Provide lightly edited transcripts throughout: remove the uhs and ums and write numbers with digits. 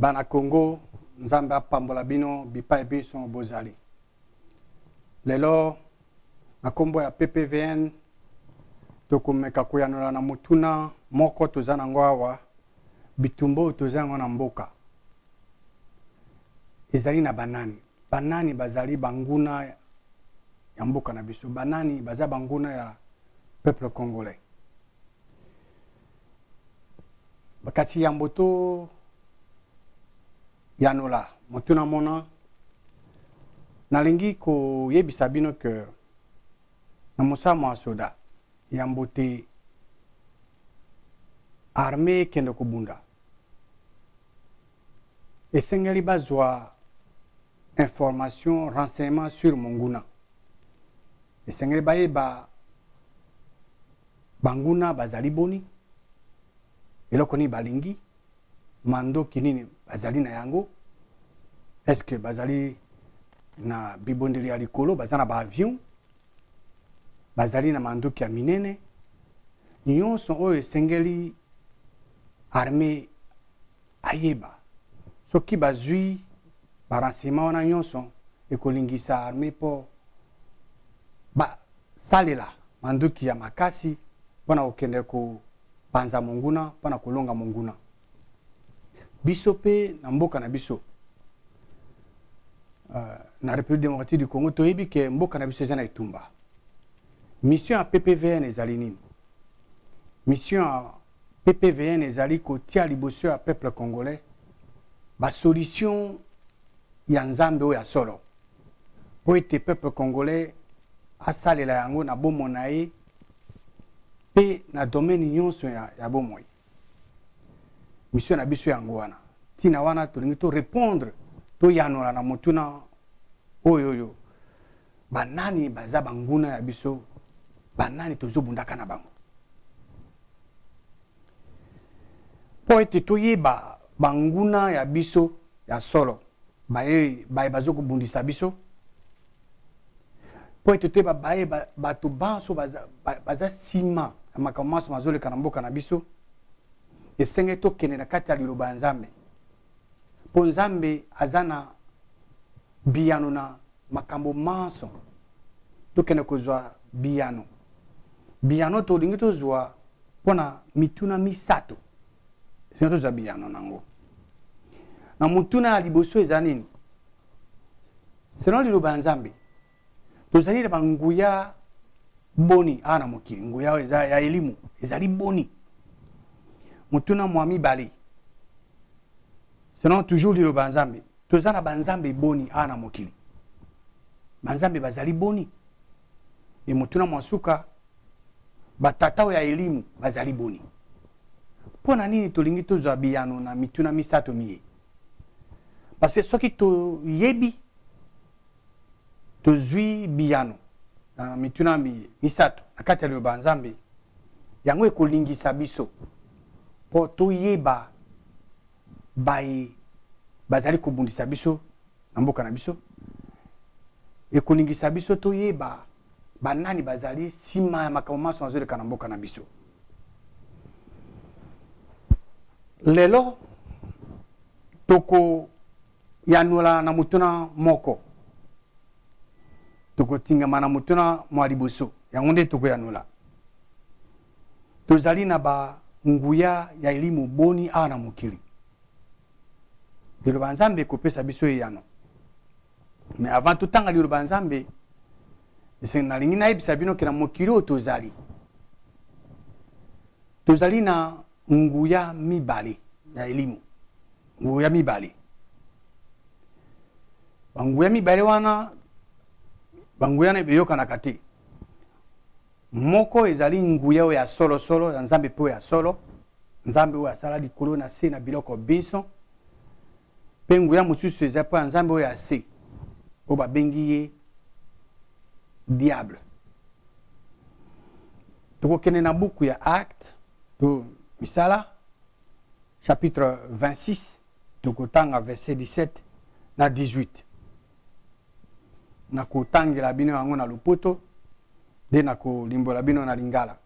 Bana Congo, Nzambe apambola bino bipai biso bozali. Lelo na kombo ya PPVN tokomeka kuyanula na mutuna moko tozana ngwawa bitumbo tozanga na mboka. Ezali na banani. Banani bazali banguna ya mboka na biso. Banani baza banguna ya peuple congolais. Bakati ya mboto yanula mutuna mona nalingi ko yebisa bino ke na mosamo ya soda ya mbote armée kende kubunda esengeli bazwa information renseignement sur monguna esengeli bayeba banguna bazali boni eloko ni balingi mando kinini bazali na yango est-ce que bazali na bibondeli ya likolo bazana ba avion bazali na mandoki ya minene nyonso oyo esengeli armée ayeba soki bazwi barenseignement wana nyonso ekolingisa armée po basalela mandoki ya makasi mpona kokende kopanza monguna mpona kolonga monguna biso pe na mboka na biso na République démocratique du Congo toyebi ke mboka na biso eza na etumba. Mission ya PPVN ezali nini? Mission ya PPVN ezali kotia liboso ya peuple congolais ba solution ya nzambe oyo ya solo po ete peuple congolais asalela yango na bomoi na ye pe na domaine nyonso ya bomoi. Mission na biso yango wana tina wana tolingi to répondre to yanola na mutuna oyo banani baza banguna ya biso banani tozobundaka na bango po ete toyeba banguna ya biso ya solo baye bazokobundisa biso po ete toyeba baye bato banso baza nsima ya makambo manso bazoleka na mboka na biso esengeli tokende na kati ya liloba ya nzambe po nzambe aza na biyano na makambo manso tokende kozwa biyano tolingi tozwa mpona mituna misato esengeli tozwa biyano nango na mutuna ya liboso eza nini selon liloba ya nzambe tozali na banguya boni awa na mokili nguya eza ya elimu ezali boni mutuna mwa mibale selon toujours liloba ya nzambe toza na banzambe boni awa na mokili banzambe bazali boni e mutuna mwa suka batata oyo ya elimu bazali boni mpona nini tolingi tozwa biyano na mituna misato miye parce que soki toyebi tozwi biyano na mituna misato na kati ya liloba ya nzambe yango ekolingisa biso po toyeba baye bazali kobundisa biso na mboka na biso ekolingisa biso toyeba banani bazali nsima ya makambo manso bazoleka na mboka na biso lelo tokoyanula na mutuna moko tokotingama na mutuna mwa liboso yango nde tokoyanula tozali na banguya ya elimu boni awa na mokili liloba nzambe ekopesa biso eyano mais avant totanga liloba nzambe nalingi nayebisa bino ke na mokili oyo tozali na nguya mibale ya elimu nguya mibale banguya mibale wana banguya na eyokanaka te moko ezali nguya oyo ya solosolo ya nzambe mpe oyo ya solo nzambe oyo asala likolo na se na biloko biso mpe nguya mosusu eza mpo ya nzambe oyo ya se oyo babengi ye diable tokokende na buku ya acte to misala chapitre 26 tokotanga verset 17 na 18 nakotangela bino yango na lopoto nde nakolimbola bino na lingala.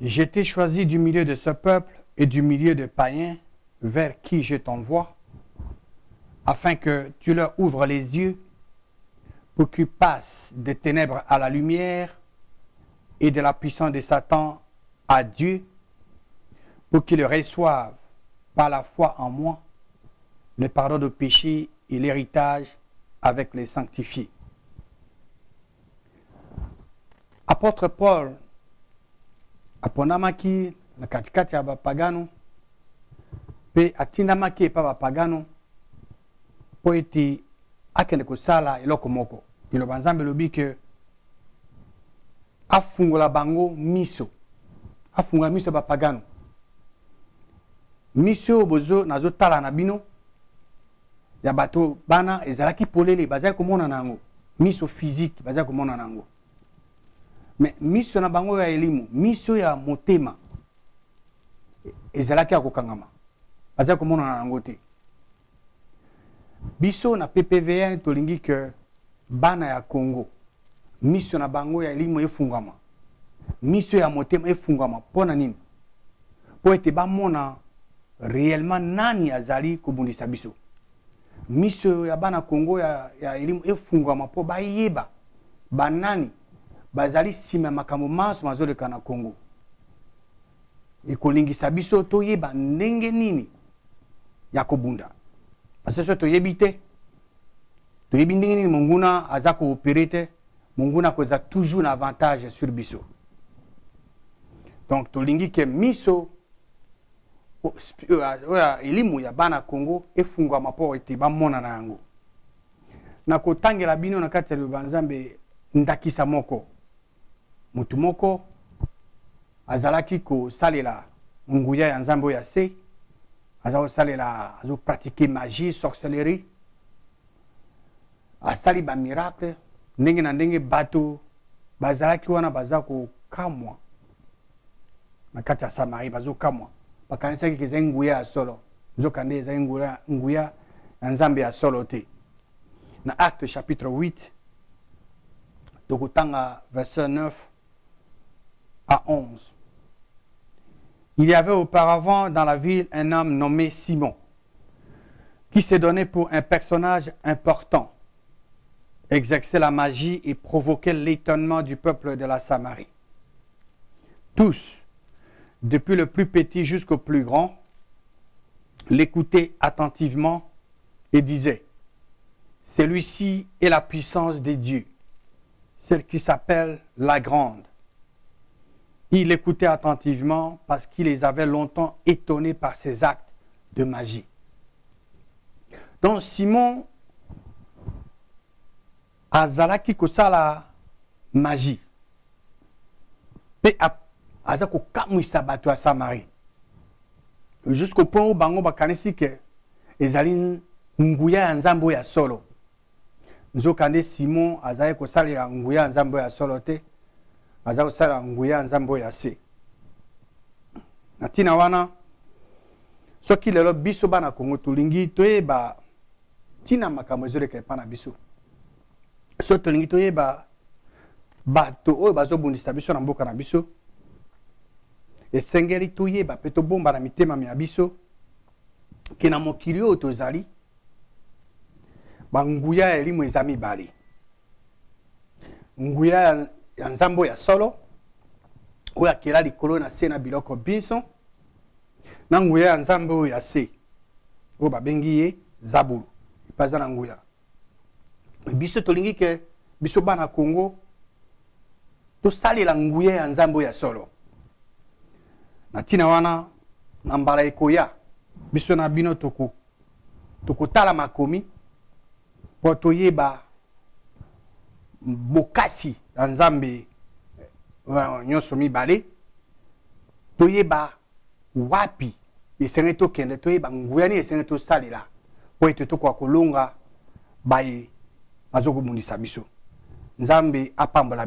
J'étais choisi du milieu de ce peuple et du milieu de païens vers qui je t'envoie, afin que tu leur ouvres les yeux pour qu'ils passent des ténèbres à la lumière et de la puissance de Satan à Dieu, pour qu'ils reçoivent par la foi en moi le pardon de péché et l'héritage avec les sanctifiés. Apôtre Paul aponamaki na katikati ya bapagano pe atindamaki epa bapagano po ete akende kosala eloko moko. Liloba Nzambe lobi ke afungola bango miso, afungola miso bapagano. Miso bozo nazo tala na bino ya bato bana ezalaki polele bazali komona nango, miso physique bazali komona nango. Mais miso na bango ya elimu, miso ya motema ezalaki ya kokangama, bazali komona nango te. Biso na PPVN tolingi ke bana ya Congo, miso na bango ya elimu efungama, miso ya motema efungama. Pona nini? Po ete bamona réellement nani azali kobundisa biso. Miso ya bana Congo ya elimu efungama po bayeba banani bazali sima makambo maso mazoleka na Congo. Ekolingisa biso toyeba ndenge nini ya kobunda. Parce que toyebi te, toyebi ndenge nini monguna aza koopere te, monguna koza toujours un avantage sur biso. Donc tolingi ke miso elimu ya bana Congo efungama po ete bamona na yango. Na kotangela bino na kati ya Liloba Nzambe ndakisa moko. Mutu moko azalaki kosalela nguya ya Nzambe ya se, aza kosalela azo pratiquer magie, sorcellerie, asali ba miracle ndenge na ndenge bato bazalaki wana baza kokamwa na kati ya Samarie, bazo kamwa bakanisaki ke ezali nguya ya solo, nzokande ezali nguya ya Nzambe ya solo te. Na Acte chapitre 8 tokotanga verset 9 à 11. Il y avait auparavant dans la ville un homme nommé Simon, qui s'est donné pour un personnage important, exerçait la magie et provoquait l'étonnement du peuple de la Samarie. Tous, depuis le plus petit jusqu'au plus grand, l'écoutaient attentivement et disaient: celui-ci est la puissance des dieux, celle qui s'appelle la grande. Il écoutait attentivement parce qu'il les avait longtemps étonnés par ses actes de magie. Donc Simon azalaki kosala magie. Pe azako kamwisa bato ya Samarie. Jusqu'au point où bango bakanisi ke ezali nguya ya Nzambe ya solo. Nzokande Simon azali kosalela nguya ya Nzambe ya solo te. Aza kosala nguya Nzambe ya se. Na tina wana soki lelo biso bana Kongo tolingi toyeba tina makambo ezoleka epa na biso. So tolingi toyeba bato oyo bazobundisa biso na mboka na biso, esengeli toyeba pe tobomba na mitema ya biso ke na mokili oyo tozali banguya ya elimu eza mibale. Nguya ya Nzambe ya solo oyo akela likolo na se na biloko biso, na nguya ya Nzambe oyo ya se oyo babengi ye zabulu epaza na nguya. Biso tolingi ke biso bana Kongo tosalela nguya ya Nzambe ya solo. Na tina wana na mbala ekoya biso na bino tokotala makomi po toyeba bokasi ya Nzambe nyonso mibale, toyeba wapi esengeli tokende, toyeba nguya nini esengeli tosalela po ete tokoka kolonga baye bazokobundisa biso. Nzambe apambola